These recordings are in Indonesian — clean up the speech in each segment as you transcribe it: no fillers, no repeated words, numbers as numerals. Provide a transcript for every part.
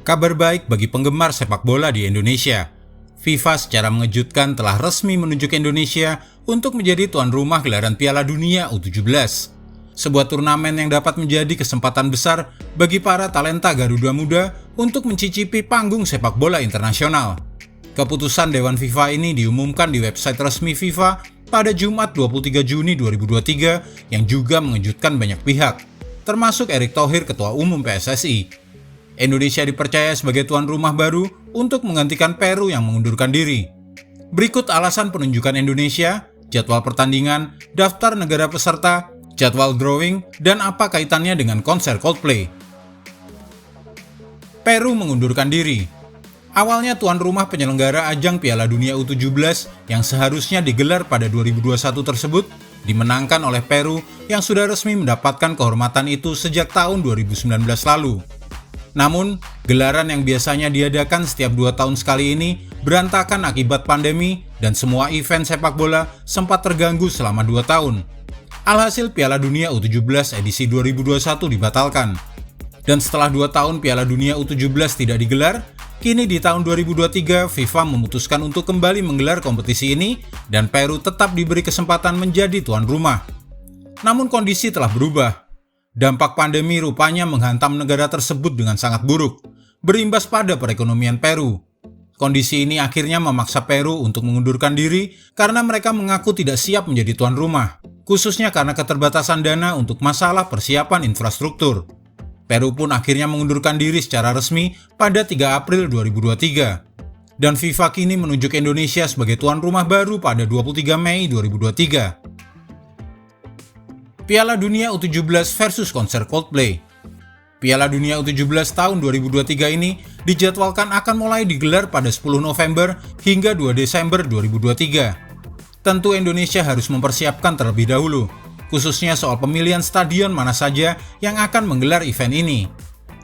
Kabar baik bagi penggemar sepak bola di Indonesia. FIFA secara mengejutkan telah resmi menunjuk Indonesia untuk menjadi tuan rumah gelaran Piala Dunia U17. Sebuah turnamen yang dapat menjadi kesempatan besar bagi para talenta Garuda Muda untuk mencicipi panggung sepak bola internasional. Keputusan Dewan FIFA ini diumumkan di website resmi FIFA pada Jumat 23 Juni 2023 yang juga mengejutkan banyak pihak, termasuk Erick Thohir, Ketua Umum PSSI. Indonesia dipercaya sebagai tuan rumah baru untuk menggantikan Peru yang mengundurkan diri. Berikut alasan penunjukan Indonesia, jadwal pertandingan, daftar negara peserta, jadwal drawing, dan apa kaitannya dengan konser Coldplay. Peru mengundurkan diri. Awalnya tuan rumah penyelenggara ajang Piala Dunia U17 yang seharusnya digelar pada 2021 tersebut dimenangkan oleh Peru yang sudah resmi mendapatkan kehormatan itu sejak tahun 2019 lalu. Namun, gelaran yang biasanya diadakan setiap 2 tahun sekali ini berantakan akibat pandemi dan semua event sepak bola sempat terganggu selama 2 tahun. Alhasil Piala Dunia U17 edisi 2021 dibatalkan. Dan setelah 2 tahun Piala Dunia U17 tidak digelar, kini di tahun 2023 FIFA memutuskan untuk kembali menggelar kompetisi ini dan Peru tetap diberi kesempatan menjadi tuan rumah. Namun kondisi telah berubah. Dampak pandemi rupanya menghantam negara tersebut dengan sangat buruk, berimbas pada perekonomian Peru. Kondisi ini akhirnya memaksa Peru untuk mengundurkan diri karena mereka mengaku tidak siap menjadi tuan rumah, khususnya karena keterbatasan dana untuk masalah persiapan infrastruktur. Peru pun akhirnya mengundurkan diri secara resmi pada 3 April 2023. Dan FIFA kini menunjuk Indonesia sebagai tuan rumah baru pada 23 Mei 2023. Piala Dunia U17 versus konser Coldplay. Piala Dunia U17 tahun 2023 ini dijadwalkan akan mulai digelar pada 10 November hingga 2 Desember 2023. Tentu Indonesia harus mempersiapkan terlebih dahulu, khususnya soal pemilihan stadion mana saja yang akan menggelar event ini.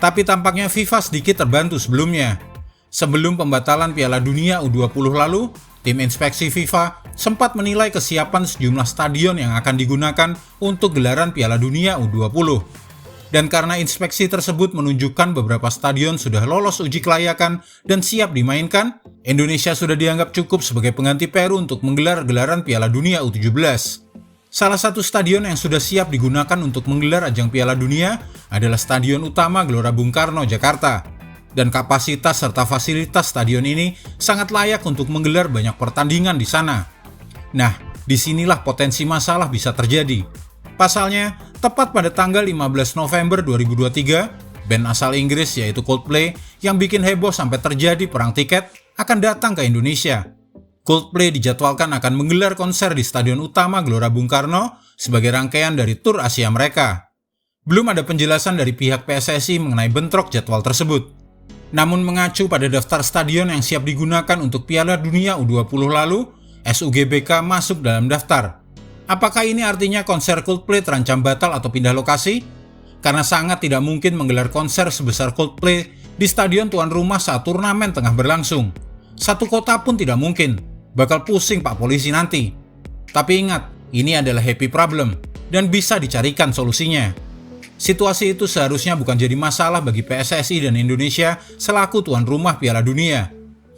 Tapi tampaknya FIFA sedikit terbantu sebelumnya. Sebelum pembatalan Piala Dunia U20 lalu, tim inspeksi FIFA sempat menilai kesiapan sejumlah stadion yang akan digunakan untuk gelaran Piala Dunia U20. Dan karena inspeksi tersebut menunjukkan beberapa stadion sudah lolos uji kelayakan dan siap dimainkan, Indonesia sudah dianggap cukup sebagai pengganti Peru untuk menggelar gelaran Piala Dunia U17. Salah satu stadion yang sudah siap digunakan untuk menggelar ajang Piala Dunia adalah Stadion Utama Gelora Bung Karno, Jakarta. Dan kapasitas serta fasilitas stadion ini sangat layak untuk menggelar banyak pertandingan di sana. Nah, disinilah potensi masalah bisa terjadi. Pasalnya, tepat pada tanggal 15 November 2023, band asal Inggris yaitu Coldplay yang bikin heboh sampai terjadi perang tiket akan datang ke Indonesia. Coldplay dijadwalkan akan menggelar konser di Stadion Utama Gelora Bung Karno sebagai rangkaian dari tur Asia mereka. Belum ada penjelasan dari pihak PSSI mengenai bentrok jadwal tersebut. Namun mengacu pada daftar stadion yang siap digunakan untuk Piala Dunia U20 lalu, SUGBK masuk dalam daftar. Apakah ini artinya konser Coldplay terancam batal atau pindah lokasi? Karena sangat tidak mungkin menggelar konser sebesar Coldplay di stadion tuan rumah saat turnamen tengah berlangsung. Satu kota pun tidak mungkin, bakal pusing Pak Polisi nanti. Tapi ingat, ini adalah happy problem dan bisa dicarikan solusinya. Situasi itu seharusnya bukan jadi masalah bagi PSSI dan Indonesia selaku tuan rumah Piala Dunia.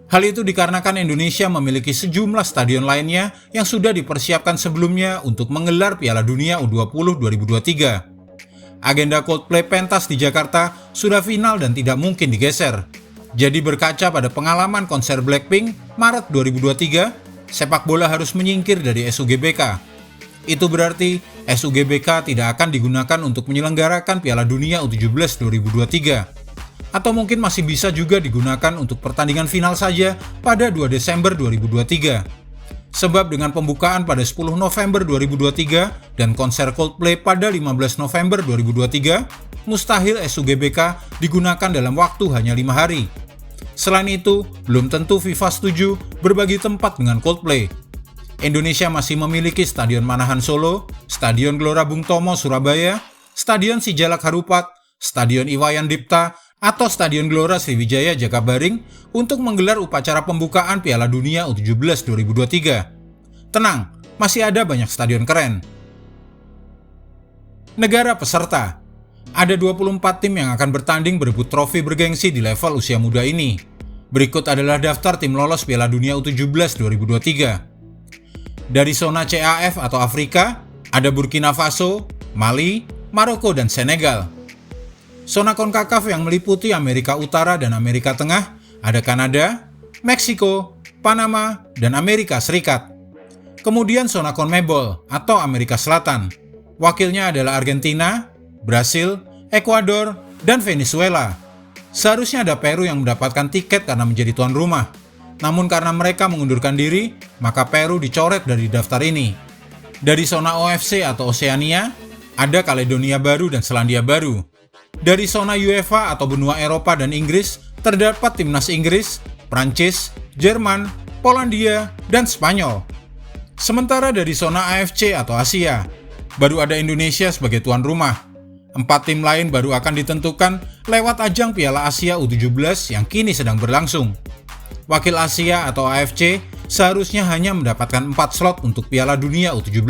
Hal itu dikarenakan Indonesia memiliki sejumlah stadion lainnya yang sudah dipersiapkan sebelumnya untuk menggelar Piala Dunia U20 2023. Agenda Coldplay pentas di Jakarta sudah final dan tidak mungkin digeser. Jadi berkaca pada pengalaman konser Blackpink Maret 2023, sepak bola harus menyingkir dari SUGBK. Itu berarti SUGBK tidak akan digunakan untuk menyelenggarakan Piala Dunia U17 2023. Atau mungkin masih bisa juga digunakan untuk pertandingan final saja pada 2 Desember 2023. Sebab dengan pembukaan pada 10 November 2023 dan konser Coldplay pada 15 November 2023, mustahil SUGBK digunakan dalam waktu hanya 5 hari. Selain itu, belum tentu FIFA setuju berbagi tempat dengan Coldplay. Indonesia masih memiliki Stadion Manahan Solo, Stadion Gelora Bung Tomo Surabaya, Stadion Sijalak Harupat, Stadion Iwayan Dipta, atau Stadion Gelora Sriwijaya Jakabaring untuk menggelar upacara pembukaan Piala Dunia U17 2023. Tenang, masih ada banyak stadion keren. Negara peserta. Ada 24 tim yang akan bertanding berebut trofi bergengsi di level usia muda ini. Berikut adalah daftar tim lolos Piala Dunia U17 2023. Dari zona CAF atau Afrika, ada Burkina Faso, Mali, Maroko, dan Senegal. Zona CONCACAF yang meliputi Amerika Utara dan Amerika Tengah, ada Kanada, Meksiko, Panama, dan Amerika Serikat. Kemudian zona CONMEBOL atau Amerika Selatan. Wakilnya adalah Argentina, Brasil, Ekuador, dan Venezuela. Seharusnya ada Peru yang mendapatkan tiket karena menjadi tuan rumah. Namun karena mereka mengundurkan diri, maka Peru dicoret dari daftar ini. Dari zona OFC atau Oseania, ada Kaledonia Baru dan Selandia Baru. Dari zona UEFA atau benua Eropa dan Inggris, terdapat timnas Inggris, Prancis, Jerman, Polandia, dan Spanyol. Sementara dari zona AFC atau Asia, baru ada Indonesia sebagai tuan rumah. 4 tim lain baru akan ditentukan lewat ajang Piala Asia U17 yang kini sedang berlangsung. Wakil Asia atau AFC seharusnya hanya mendapatkan 4 slot untuk Piala Dunia U17.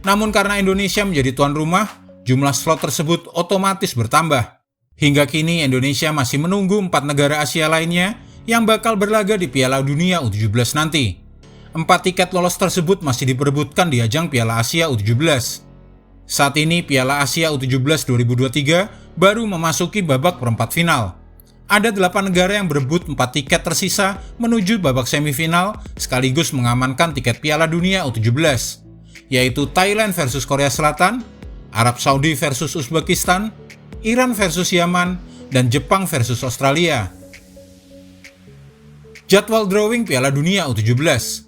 Namun karena Indonesia menjadi tuan rumah, jumlah slot tersebut otomatis bertambah. Hingga kini Indonesia masih menunggu 4 negara Asia lainnya yang bakal berlaga di Piala Dunia U17 nanti. 4 tiket lolos tersebut masih diperebutkan di ajang Piala Asia U17. Saat ini Piala Asia U17 2023 baru memasuki babak perempat final. Ada 8 negara yang berebut 4 tiket tersisa menuju babak semifinal sekaligus mengamankan tiket Piala Dunia U17, yaitu Thailand versus Korea Selatan, Arab Saudi versus Uzbekistan, Iran versus Yaman, dan Jepang versus Australia. Jadwal drawing Piala Dunia U17.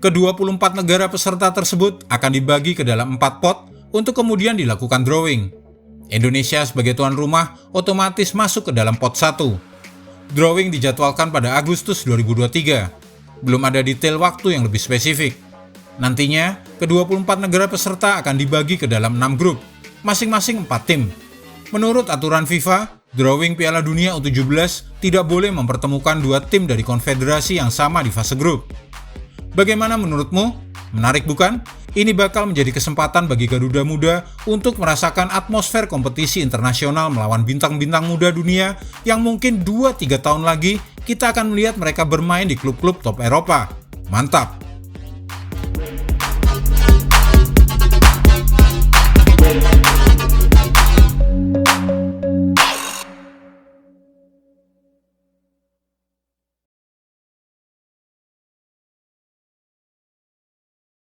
Ke-24 negara peserta tersebut akan dibagi ke dalam 4 pot untuk kemudian dilakukan drawing. Indonesia sebagai tuan rumah otomatis masuk ke dalam pot 1. Drawing dijadwalkan pada Agustus 2023. Belum ada detail waktu yang lebih spesifik. Nantinya, ke-24 negara peserta akan dibagi ke dalam 6 grup, masing-masing 4 tim. Menurut aturan FIFA, drawing Piala Dunia U17 tidak boleh mempertemukan 2 tim dari konfederasi yang sama di fase grup. Bagaimana menurutmu? Menarik bukan? Ini bakal menjadi kesempatan bagi Garuda Muda untuk merasakan atmosfer kompetisi internasional melawan bintang-bintang muda dunia yang mungkin 2-3 tahun lagi kita akan melihat mereka bermain di klub-klub top Eropa. Mantap!